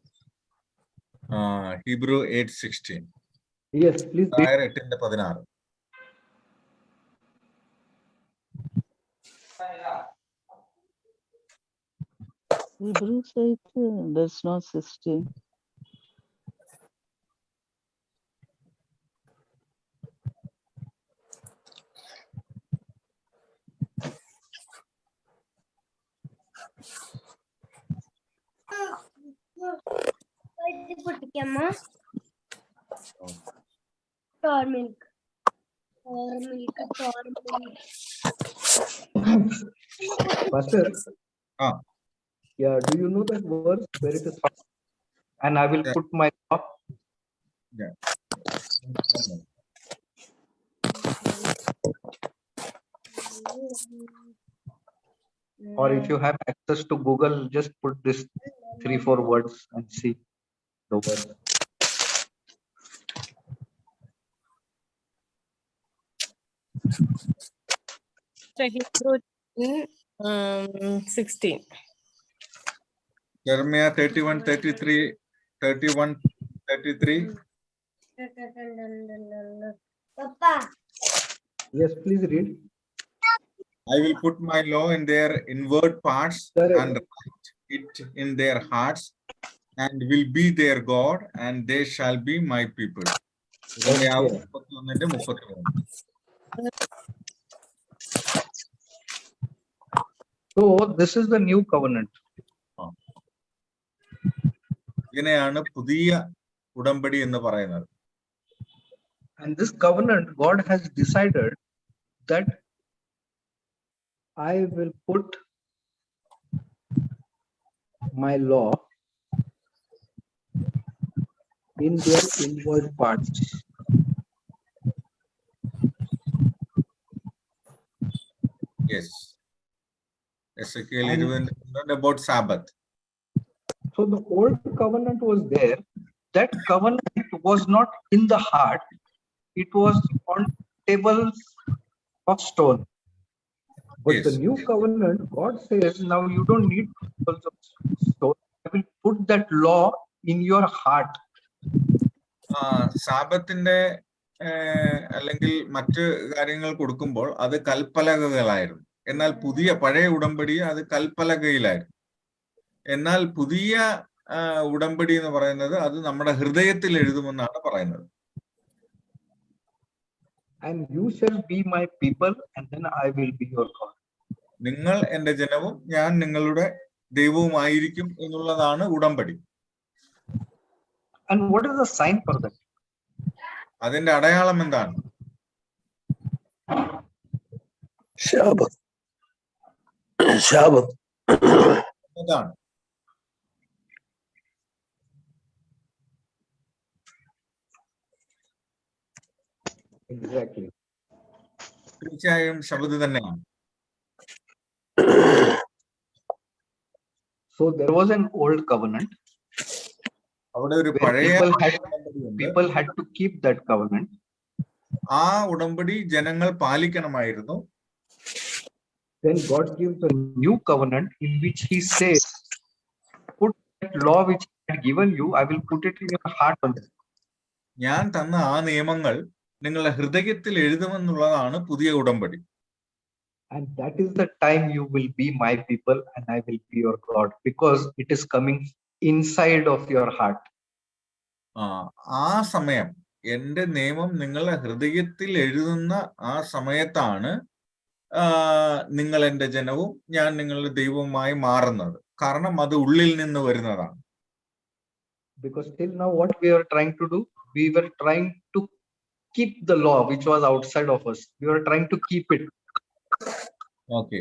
Hebrew 8:16. Yes, please. 8:16. Hebrews 8, there's no 16. Pastor, yeah, do you know that verse where it is found? And I will put my law. Yeah. Or if you have access to Google, just put this 3-4 words and see the word. Hebrew 16. Jeremiah 31:33. 31:33. Yes, please read. I will put my law in their inward parts and write it in their hearts, and will be their God, and they shall be my people. So this is the new covenant. ഇതിനെയാണ് പുതിയ ഉടമ്പടി എന്ന് പറയുന്നത്. And this covenant, God has decided that I will put my law in their inward parts. Yes. Ezekiel 20 about Sabbath. So the old covenant was there. That covenant was not in the heart. It was on tables of stone. But Yes. the new covenant, God says, now you don't need tables of stone. I will put that law in your heart. സാബത്തിന്റെ അല്ലെങ്കിൽ മറ്റ് കാര്യങ്ങൾ കൊടുക്കുമ്പോൾ അത് കൽപ്പലകകളായിരുന്നു. എന്നാൽ പഴയ ഉടമ്പടി അത് കൽപ്പലകയിലായിരുന്നു. എന്നാൽ പുതിയ ഉടമ്പടി എന്ന് പറയുന്നത് അത് നമ്മുടെ ഹൃദയത്തിൽ എഴുതുമെന്നാണ് പറയുന്നത്. And you shall be my people, and then I will be your God. നിങ്ങൾ എന്റെ ജനവും ഞാൻ നിങ്ങളുടെ ദൈവവുമായിരിക്കും എന്നുള്ളതാണ് ഉടമ്പടി. And what is the sign for that? അതിന്റെ അടയാളം എന്താണ്? Sabbath. Sabbath. എന്താണ്? Exactly. തീർച്ചയായും ശബദ് തന്നെയാണ്. So there was an old covenant. അവിടെ ഒരു Where പഴയ people had to keep that covenant. ആ ഉടമ്പടി ജനങ്ങൾ പാലിക്കണമായിരുന്നു. Then God gives a new covenant in which He says, "Put that law which I had given you, I will put it in your heart." ഞാൻ തന്ന ആ നിയമങ്ങൾ നിങ്ങളുടെ ഹൃദയത്തിൽ എഴുതുമെന്നുള്ളതാണ് പുതിയ ഉടമ്പടി. And that is the time you will be my people and I will be your God, because it is coming inside of your heart. ആ സമയം എന്റെ നിയമം നിങ്ങളുടെ ഹൃദയത്തിൽ എഴുതുന്ന ആ സമയത്താണ് നിങ്ങൾ എന്റെ ജനവും ഞാൻ നിങ്ങളുടെ ദൈവവുമായി മാറുന്നത്. കാരണം അത് ഉള്ളിൽ നിന്ന് വരുന്നതാണ്. Because till now what we are trying to do, we were trying to keep the law which was outside of us. We were trying to keep it. Okay,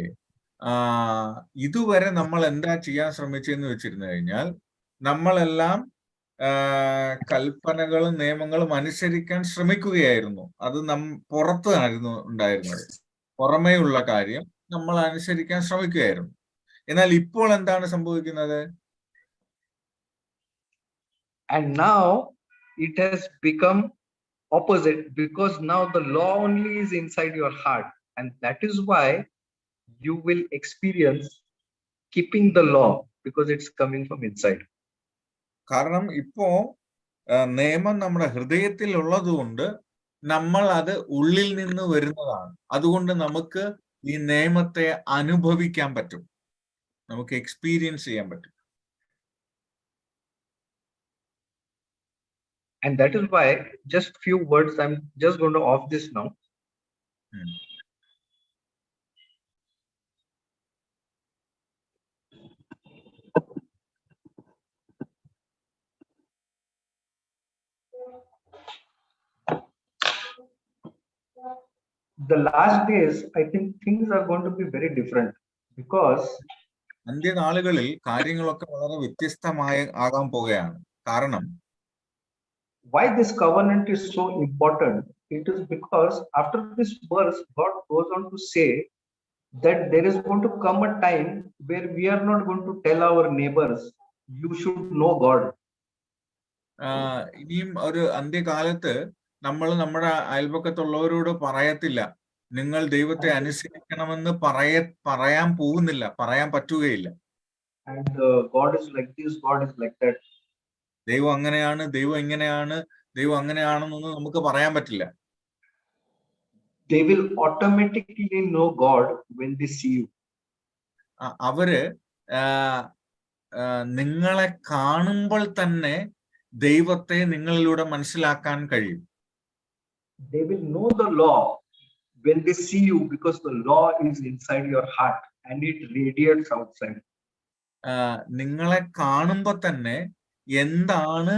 ഇതുവരെ നമ്മൾ എന്താ ചെയ്യാൻ ശ്രമിച്ചെന്ന് വെച്ചിരുന്നു കഴിഞ്ഞാൽ നമ്മളെല്ലാം കൽപ്പനകളും നിയമങ്ങളും അനുസരിക്കാൻ ശ്രമിക്കുകയായിരുന്നു. അത് പുറത്തായിരുന്നു ഉണ്ടായിരുന്നത്. പുറമേയുള്ള കാര്യം നമ്മൾ അനുസരിക്കാൻ ശ്രമിക്കുകയായിരുന്നു. എന്നാൽ ഇപ്പോൾ എന്താണ് സംഭവിക്കുന്നത്? And now it has become opposite, because now the law only is inside your heart, and that is why you will experience keeping the law, because it's coming from inside. കാരണം ഇപ്പോ നിയമം നമ്മുടെ ഹൃദയത്തിൽ ഉള്ളതുകൊണ്ട് നമ്മൾ അത് ഉള്ളിൽ നിന്ന് വരുന്നതാണ്. അതുകൊണ്ട് നമുക്ക് ഈ നിയമത്തെ അനുഭവിക്കാൻ പറ്റും, നമുക്ക് എക്സ്പീരിയൻസ് ചെയ്യാൻ പറ്റും. And that is why, just few words, I'm just going to off this now. The last days, I think things are going to be very different, because അന്ത്യനാളുകളിൽ കാര്യങ്ങളൊക്കെ വളരെ വ്യത്യസ്തമായി ആകാൻ പോകുകയാണ്. കാരണം why this covenant is so important, it is because after this verse God goes on to say that there is going to come a time where we are not going to tell our neighbors, you should know God. ഇനിയും ഒരു അന്ത്യകാലത്ത് നമ്മൾ നമ്മുടെ അയൽപക്കത്തുള്ളവരോട് പറയത്തില്ല, നിങ്ങൾ ദൈവത്തെ അനുസരിക്കണമെന്ന് പറയാൻ പോകുന്നില്ല, പറയാൻ പറ്റുകയില്ല. And God is like this, God is like that. ദൈവം അങ്ങനെയാണ്, ദൈവം ഇങ്ങനെയാണ്, ദൈവം അങ്ങനെയാണെന്നൊന്നും നമുക്ക് പറയാൻ പറ്റില്ല. They will automatically know God when they see you. അവര് നിങ്ങളെ കാണുമ്പോൾ തന്നെ ദൈവത്തെ നിങ്ങളിലൂടെ മനസ്സിലാക്കാൻ കഴിയും. They will know the law when they see you, because the law is inside your heart and it radiates outside. നിങ്ങളെ കാണുമ്പോൾ തന്നെ എന്താണ്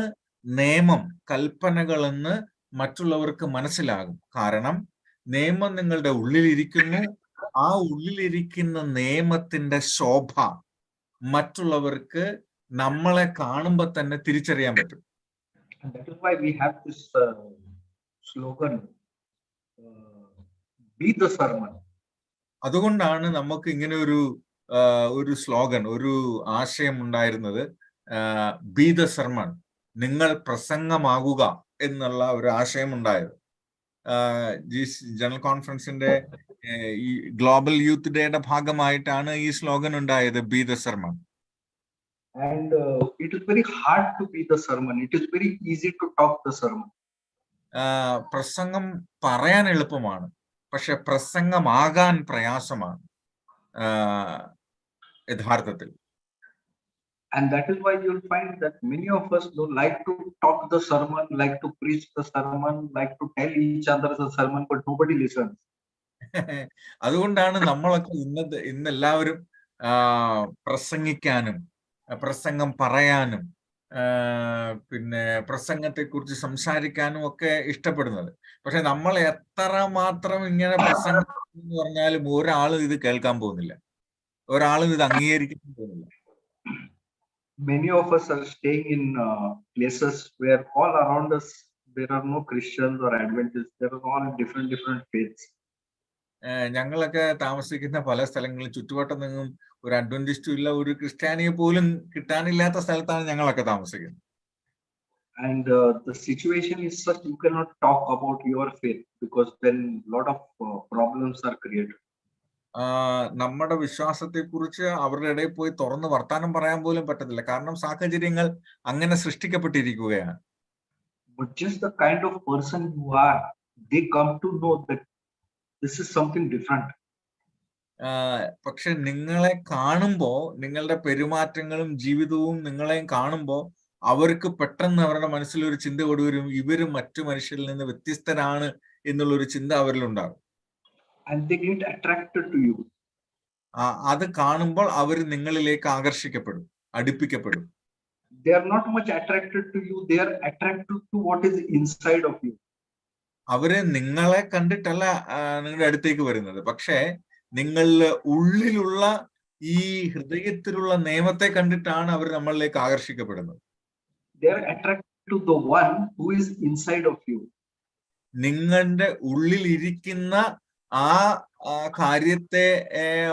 നിയമം, കൽപ്പനകളെന്ന് മറ്റുള്ളവർക്ക് മനസ്സിലാകും. കാരണം നിയമം നിങ്ങളുടെ ഉള്ളിലിരിക്കുന്നു. ആ ഉള്ളിലിരിക്കുന്ന നിയമത്തിന്റെ ശോഭ മറ്റുള്ളവർക്ക് നമ്മളെ കാണുമ്പോൾ തന്നെ തിരിച്ചറിയാൻ പറ്റും. And that is why we have this slogan, be the sermon. അതുകൊണ്ടാണ് നമുക്ക് ഇങ്ങനെ ഒരു സ്ലോഗൻ, ഒരു ആശയം ഉണ്ടായിരുന്നത്, ബി ദ സർമൺ, നിങ്ങൾ പ്രസംഗമാകുക എന്നുള്ള ഒരു ആശയം ഉണ്ടായത്. ജനറൽ കോൺഫറൻസിന്റെ ഈ ഗ്ലോബൽ യൂത്ത് ഡേയുടെ ഭാഗമായിട്ടാണ് ഈ സ്ലോഗൻ ഉണ്ടായത്, B the sermon. And it is very hard to be the sermon. It is very easy to talk the sermon. പ്രസംഗം പറയാൻ എളുപ്പമാണ്, പക്ഷെ പ്രസംഗമാകാൻ പ്രയാസമാണ് യഥാർത്ഥത്തിൽ. And that is why you'll find that many of us don't like to talk the sermon, like to preach the sermon, like to tell each other the sermon, but nobody listens. അതുകൊണ്ടാണ് നമ്മളൊക്കെ ഇന്നെല്ലാവരും പ്രസംഗിക്കാനും പ്രസംഗം പറയാനും പിന്നെ പ്രസംഗത്തെക്കുറിച്ച് സംസാരിക്കാനും ഒക്കെ ഇഷ്ടപ്പെടുന്നത്. പക്ഷെ നമ്മൾ എത്ര മാത്രം ഇങ്ങനെ പ്രസംഗം എന്ന് പറഞ്ഞാലും ഒരാളും ഇത് കേൾക്കാൻ പോകുന്നില്ല, ഒരാളും ഇത് അംഗീകരിക്കാൻ പോകുന്നില്ല. Many of us are staying in places where all around us there are no Christians or Adventists. There are all different faiths. ഞങ്ങളൊക്കെ താമസിക്കുന്ന പല സ്ഥലങ്ങളിൽ ചുറ്റുവട്ടം നിന്നും ഒരു അഡ്വന്റിസ്റ്റും ഇല്ല, ഒരു ക്രിസ്ത്യാനിയെ പോലും കിട്ടാനില്ലാത്ത സ്ഥലത്താണ് ഞങ്ങളൊക്കെ താമസിക്കുന്നത്. And the situation is such you cannot talk about your faith because then a lot of problems are created. നമ്മുടെ വിശ്വാസത്തെ കുറിച്ച് അവരുടെ ഇടയിൽ പോയി തുറന്ന് വർത്താനം പറയാൻ പോലും പറ്റത്തില്ല, കാരണം സാഹചര്യങ്ങൾ അങ്ങനെ സൃഷ്ടിക്കപ്പെട്ടിരിക്കുകയാണ്. But just the kind of person you are, they come to know that this is something different. പക്ഷെ നിങ്ങളെ കാണുമ്പോ, നിങ്ങളുടെ പെരുമാറ്റങ്ങളും ജീവിതവും നിങ്ങളെയും കാണുമ്പോ അവർക്ക് പെട്ടെന്ന് അവരുടെ മനസ്സിൽ ഒരു ചിന്ത കൊണ്ടുവരും, ഇവര് മറ്റു മനുഷ്യരിൽ നിന്ന് വ്യത്യസ്തരാണ് എന്നുള്ളൊരു ചിന്ത അവരിലുണ്ടാകും. And they get attracted to you. അത് കാണുമ്പോൾ അവർ നിങ്ങളിലേക്ക് ആകർഷിക്കപ്പെടും, അടുപ്പിക്കപ്പെടും. They are not much attracted to you, they are attracted to what is inside of you. അവര് നിങ്ങളെ കണ്ടിട്ടല്ല നിങ്ങളുടെ അടുത്തേക്ക് വരുന്നത്, പക്ഷേ നിങ്ങളുടെ ഉള്ളിലുള്ള ഈ ഹൃദയത്തിലുള്ള നിയമത്തെ കണ്ടിട്ടാണ് അവർ നമ്മളിലേക്ക് ആകർഷിക്കപ്പെടുന്നത്. They are attracted to the one who is inside of you. നിങ്ങളുടെ ഉള്ളിൽ ഇരിക്കുന്ന ആ കാര്യത്തെ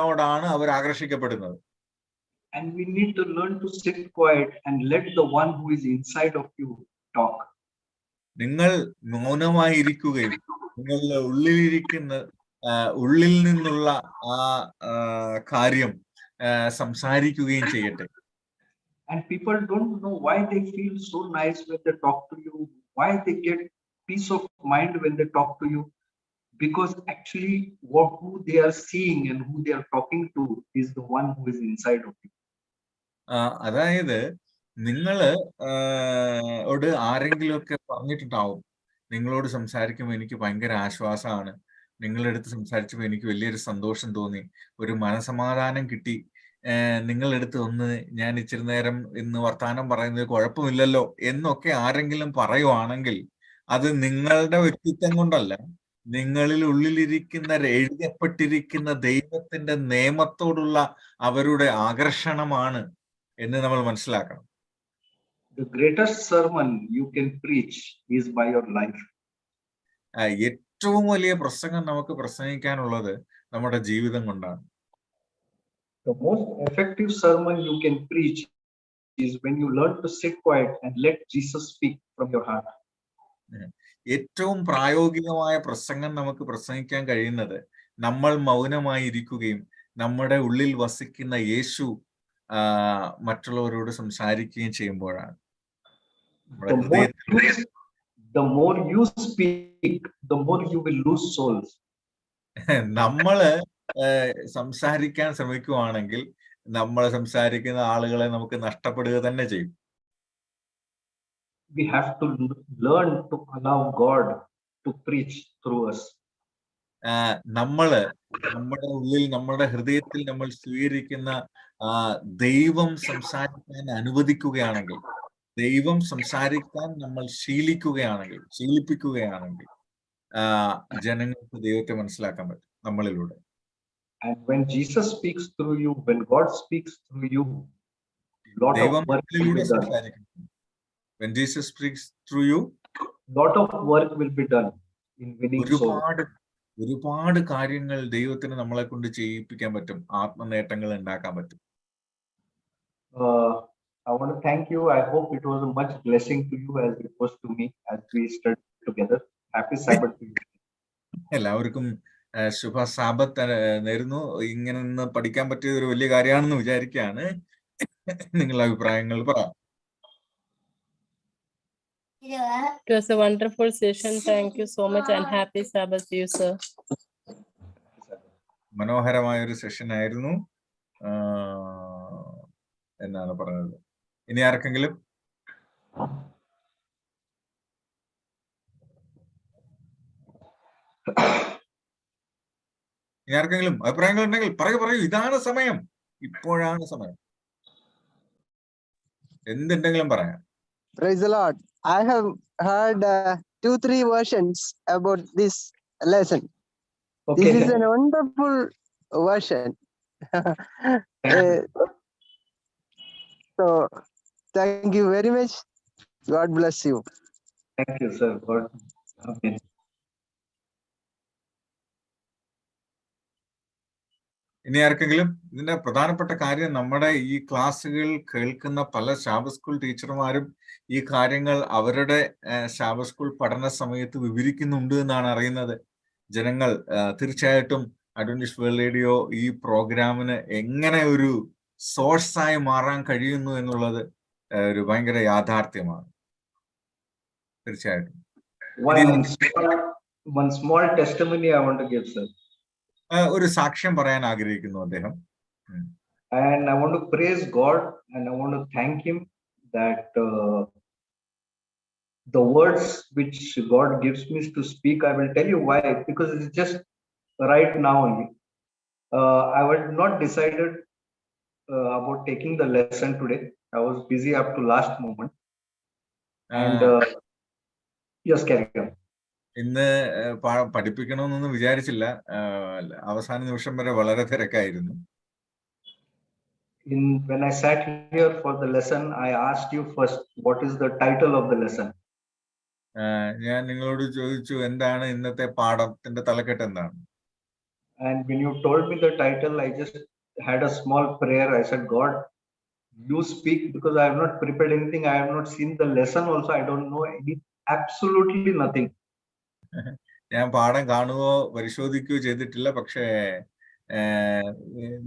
ഓടാണ് അവർ ആകർഷിക്കപ്പെടുന്നത്. And we need to learn to sit quiet and let the one who is inside of you talk. നിങ്ങൾ മൗനമായിരിക്കുകയും നിങ്ങളുടെ ഉള്ളിലിരിക്കുന്ന ഉള്ളിൽ നിന്നുള്ള ആ കാര്യം സംസാരിക്കുകയും ചെയ്യട്ടെ. And people don't know why they feel so nice when they talk to you, why they get peace of mind when they talk to you, because actually who they are seeing and who they are talking to is the one who is inside of you. അതായത് നിങ്ങള് ആരെങ്കിലുമൊക്കെ പറഞ്ഞിട്ടുണ്ടാവും, നിങ്ങളോട് സംസാരിക്കുമ്പോൾ എനിക്ക് ഭയങ്കര ആശ്വാസമാണ്, നിങ്ങളുടെ അടുത്ത് സംസാരിച്ചപ്പോൾ എനിക്ക് വലിയൊരു സന്തോഷം തോന്നി, ഒരു മനസമാധാനം കിട്ടി, നിങ്ങളുടെ അടുത്ത് ഒന്ന് ഞാൻ ഇച്ചിരി നേരം ഇന്ന് വർത്താനം പറയുന്നത് കുഴപ്പമില്ലല്ലോ എന്നൊക്കെ ആരെങ്കിലും പറയുവാണെങ്കിൽ അത് നിങ്ങളുടെ വ്യക്തിത്വം കൊണ്ടല്ല, നിങ്ങളിൽ ഉള്ളിലിരിക്കുന്ന എഴുതപ്പെട്ടിരിക്കുന്ന ദൈവത്തിന്റെ നിയമത്തോടുള്ള അവരുടെ ആകർഷണമാണ് എന്ന് നമ്മൾ മനസ്സിലാക്കണം. The greatest sermon you can preach is by your life. ഏറ്റവും വലിയ പ്രസംഗം നമുക്ക് പ്രസംഗിക്കാനുള്ളത് നമ്മുടെ ജീവിതം കൊണ്ടാണ്. The most effective sermon you can preach is when you learn to sit quiet and let Jesus speak from your heart. ഏറ്റവും പ്രായോഗികമായ പ്രസംഗം നമുക്ക് പ്രസംഗിക്കാൻ കഴിയുന്നത് നമ്മൾ മൗനമായി ഇരിക്കുകയും നമ്മുടെ ഉള്ളിൽ വസിക്കുന്ന യേശു മറ്റുള്ളവരോട് സംസാരിക്കുകയും ചെയ്യുമ്പോഴാണ്. The more you speak, the more you will lose souls. നമ്മള് സംസാരിക്കാൻ ശ്രമിക്കുവാണെങ്കിൽ നമ്മൾ സംസാരിക്കുന്ന ആളുകളെ നമുക്ക് നഷ്ടപ്പെടുക തന്നെ ചെയ്യും. We have to learn to allow God to preach through us. നമ്മള് നമ്മുടെ ഉള്ളിൽ, നമ്മുടെ ഹൃദയത്തിൽ നമ്മൾ സ്വീകരിക്കുന്ന ദൈവം സംസാരിക്കാൻ അനുവദിക്കുകയാണെങ്കിൽ, ദൈവം സംസാരിക്കാൻ നമ്മൾ ശീലിപ്പിക്കുകയാണെങ്കിൽ ജനങ്ങൾക്ക് ദൈവത്തെ മനസ്സിലാക്കാൻ പറ്റും നമ്മളിലൂടെ. And when Jesus speaks through you, when God speaks through you, lot of work will be done. When Jesus speaks through you, lot of work will be done in winning souls. ഒരുപാട് കാര്യങ്ങൾ ദൈവത്തിന് നമ്മളെ കൊണ്ട് ചെയ്യിപ്പിക്കാൻ പറ്റും, ആത്മനേട്ടങ്ങൾ ഉണ്ടാക്കാൻ പറ്റും. I want to thank you. I hope it was a much blessing to you as it was to me as we studied together. Happy Sabbath to you. എല്ലാവർക്കും ശുഭ സാബത്ത് നേരുന്നു. ഇങ്ങനെ നിന്ന് പഠിക്കാൻ പറ്റിയത് ഒരു വലിയ കാര്യമാണെന്ന് വിചാരിക്കുകയാണ്. നിങ്ങളുടെ അഭിപ്രായങ്ങൾ പറയാം. It was a wonderful session. Thank you so much and happy Sabbath to you, sir. മനോഹരമായ ഒരു സെഷൻ ആയിരുന്നു എന്നാണ് പറഞ്ഞത്. ഇനി ആർക്കെങ്കിലും അഭിപ്രായങ്ങൾ ഉണ്ടെങ്കിൽ പറയൂ. ഇതാണ് സമയം, ഇപ്പോഴാണ് സമയം. എന്തുണ്ടെങ്കിലും പറയാം. Praise the Lord. I have heard 2-3 versions about this lesson. Okay. This is a wonderful version. So, thank you very much. God bless you. Thank you, sir. God. Okay. ഇനി ആർക്കെങ്കിലും ഇതിന്റെ പ്രധാനപ്പെട്ട കാര്യം, നമ്മുടെ ഈ ക്ലാസ്സുകൾ കേൾക്കുന്ന പല ശാബത്ത് സ്കൂൾ ടീച്ചർമാരും ഈ കാര്യങ്ങൾ അവരുടെ ശാബത്ത് സ്കൂൾ പഠന സമയത്ത് വിവരിക്കുന്നുണ്ട് എന്നാണ് അറിയുന്നത്. ജനങ്ങൾ തീർച്ചയായിട്ടും അഡ്വന്റിസ്റ്റ് വേൾഡ് റേഡിയോ ഈ പ്രോഗ്രാമിന് എങ്ങനെ ഒരു സോഴ്സായി മാറാൻ കഴിയുന്നു എന്നുള്ളത് ഒരു ഭയങ്കര യാഥാർത്ഥ്യമാണ്. തീർച്ചയായിട്ടും. One small testimony I want to give, sir. ഒരു സാക്ഷ്യം പറയാൻ ആഗ്രഹിക്കുന്നു അദ്ദേഹം. And I want to praise God and I want to thank him that the words which God gives me to speak, I will tell you why, because it's just right now only. I was not decided about taking the lesson today. I was busy up to last moment. And yes, carry on. ഇന്ന് പഠിപ്പിക്കണമെന്നൊന്നും വിചാരിച്ചില്ല. അവസാന നിമിഷം വരെ വളരെ തിരക്കായിരുന്നു. When I sat here for the lesson, I asked you first, what is the title of the lesson? ഞാൻ നിങ്ങളോട് ചോദിച്ചു, എന്താണ് ഇന്നത്തെ പാഠത്തിന്റെ തലക്കെട്ട് എന്താണ്? And when you told me the title, I just had a small prayer. I said, God, you speak, because I have not prepared anything. I have not seen the lesson also. I don't know absolutely nothing. ഞാൻ പാഠം കാണുകയോ പരിശോധിക്കുകയോ ചെയ്തിട്ടില്ല. പക്ഷേ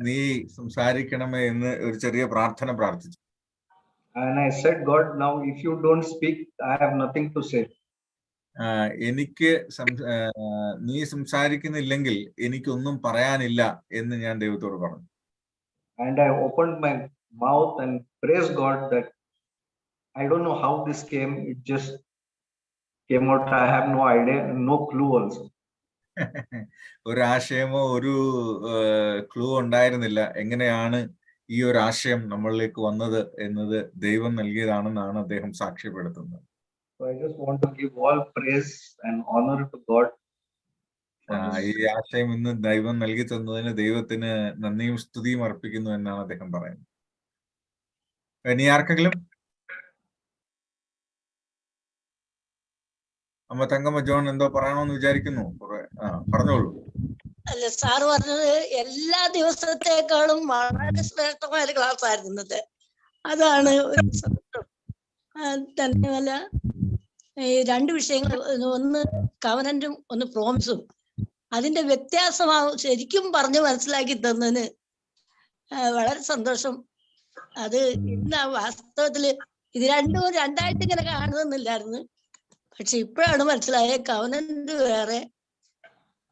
നീ സംസാരിക്കണമേ എന്ന് ഒരു ചെറിയ പ്രാർത്ഥന പ്രാർത്ഥിച്ചു. And I said, God, now if you don't speak, I have nothing to say. എനിക്ക് നീ സംസാരിക്കുന്നില്ലെങ്കിൽ എനിക്കൊന്നും പറയാനില്ല എന്ന് ഞാൻ ദൈവത്തോട് പറഞ്ഞു. And I opened my mouth and praised God that I don't know how this came. It just came out. I have no idea, no clue also. ഒരു ആശയമോ ഒരു ക്ലൂ ഉണ്ടായിരുന്നില്ല. എങ്ങനെയാണ് ഈ ഒരു ആശയം നമ്മളിലേക്ക് വന്നത് എന്നത് ദൈവം നൽകിയതാണെന്നാണ് അദ്ദേഹം സാക്ഷ്യപ്പെടുത്തുന്നത്. So I just want to give all praise and honor to God. ഈ ആശയം ഇന്ന് ദൈവം നൽകി തന്നതിന് ദൈവത്തിന് നന്ദിയും സ്തുതിയും അർപ്പിക്കുന്നു എന്നാണ് അദ്ദേഹം പറയുന്നത്. ഇനി ആർക്കെങ്കിലും? അമ്മ തങ്കമ്മ ജോൺ എന്തോ പറയണമെന്ന് വിചാരിക്കുന്നു. പറഞ്ഞോളൂ. അല്ല, സാറ് പറഞ്ഞത് എല്ലാ ദിവസത്തെക്കാളും വളരെ ശ്രേഷ്ഠമായ ഒരു ക്ലാസ് ആയിരുന്നു ഇന്നത്തെ. അതാണ് ഒരു തന്നെയല്ല, ഈ രണ്ട് വിഷയങ്ങൾ, ഒന്ന് കവനന്റും ഒന്ന് പ്രോമിസും, അതിന്റെ വ്യത്യാസമാവും ശരിക്കും പറഞ്ഞു മനസ്സിലാക്കി തന്നതിന് വളരെ സന്തോഷം. അത് ഇന്ന് വാസ്തവത്തില് ഇത് രണ്ടും രണ്ടായിട്ട് ഇങ്ങനെ കാണുന്നില്ലായിരുന്നു. പക്ഷെ ഇപ്പോഴാണ് മനസ്സിലായ കവനന്റ് വേറെ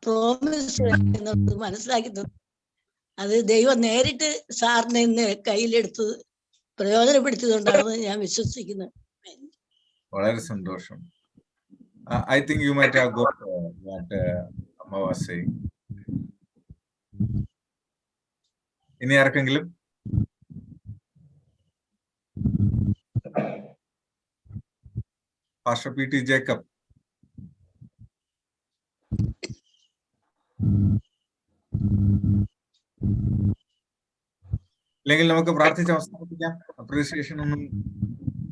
പ്രോമിസ് എന്നുള്ളത് മനസ്സിലാക്കി തന്നു. അത് ദൈവം നേരിട്ട് സാറിനെ ഇന്ന് കയ്യിലെടുത്ത് പ്രയോജനപ്പെടുത്തിയതുകൊണ്ടാണെന്ന് ഞാൻ വിശ്വസിക്കുന്നത്. വളരെ സന്തോഷം. I think you might have got what Amma was saying. ഇനി ആർക്കെങ്കിലും? Pastor P T Jacob. അല്ലെങ്കിൽ നമുക്ക് പ്രാർത്ഥിച്ച് അവസാനിപ്പിക്കാം. അപ്രീസിയേഷൻ ഒന്നും,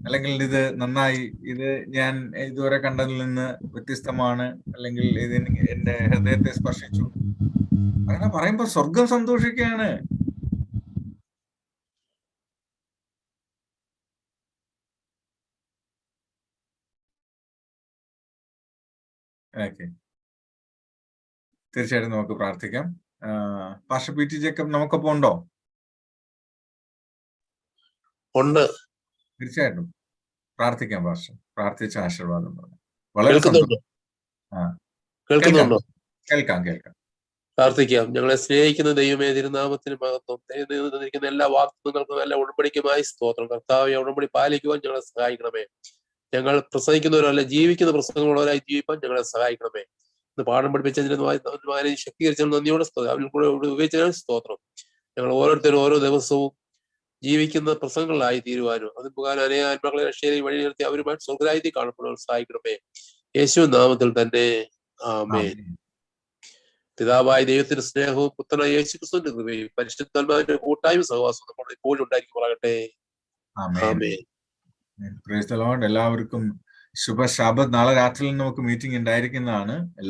അല്ലെങ്കിൽ ഇത് നന്നായി, ഇത് ഞാൻ ഇതുവരെ കണ്ടതിൽ നിന്ന് വ്യത്യസ്തമാണ്, അല്ലെങ്കിൽ ഇത് എന്റെ ഹൃദയത്തെ സ്പർശിച്ചു, അങ്ങനെ പറയുമ്പോ സ്വർഗം സന്തോഷിക്കുകയാണ്. ഓക്കെ, തീർച്ചയായിട്ടും നമുക്ക് പ്രാർത്ഥിക്കാം. പാസ്റ്റർ പി ടി ജേക്കബ് നമുക്കൊപ്പം ഉണ്ടോ? ഉണ്ട്. തീർച്ചയായിട്ടും പ്രാർത്ഥിക്കാം പാസ്റ്റർ. പ്രാർത്ഥിച്ച ആശീർവാദം പറഞ്ഞു. വളരെ കേൾക്കുന്നുണ്ടോ? കേൾക്കുന്നുണ്ടോ? കേൾക്കാം. പ്രാർത്ഥിക്കാം. ഞങ്ങളെ സ്നേഹിക്കുന്ന ദൈവമേ, തിരുനാമത്തിന് മഹത്വം. ദൈവം എല്ലാ വാഗ്ദത്തങ്ങൾക്കും എല്ലാ ഉടമ്പടിക്കുമായി സ്തോത്രം. കർത്താവേ, ഉടമ്പടി പാലിക്കുവാൻ ഞങ്ങളെ സഹായിക്കണമേ. ഞങ്ങൾ പ്രസംഗിക്കുന്നവരല്ല, ജീവിക്കുന്ന പ്രസംഗമുള്ളവരായി ജീവിക്കാൻ ഞങ്ങളെ സഹായിക്കണമേ. ഇന്ന് പാഠം പഠിപ്പിച്ചതിന് ശക്തീകരിച്ച നന്ദിയോടെ അവരിൽ കൂടെ ഉപയോഗിച്ചതിന് സ്തോത്രം. ഞങ്ങൾ ഓരോരുത്തരും ഓരോ ദിവസവും ജീവിക്കുന്ന പ്രസംഗങ്ങളായി തീരുവാനും അത് മുഖാൻ അനേക ആത്മാക്കളെ രക്ഷയിൽ വഴി നിർത്തി അവരുമായി സ്വർഗ്ഗരാജ്യത്തിൽ കാണപ്പെടുവാൻ സഹായിക്കണമേ. യേശുവിൻ നാമത്തിൽ തന്നെ ആമേൻ. പിതാവായ ദൈവത്തിന്റെ സ്നേഹവും പുത്രനായ യേശു ക്രിസ്തുവിന്റെ കൃപയും പരിശുദ്ധാത്മാവിന്റെ കൂട്ടായ്മ സഹവാസവും നമ്മൾ എപ്പോഴും ഉണ്ടായിരിക്കുമാറാകട്ടെ. ആമേൻ. Praise the lord. എല്ലാവർക്കും ശുഭ ശബത്ത്. നാളെ രാത്രിയിൽ നമുക്ക് മീറ്റിംഗ് ഉണ്ടായിരിക്കുന്നതാണ്.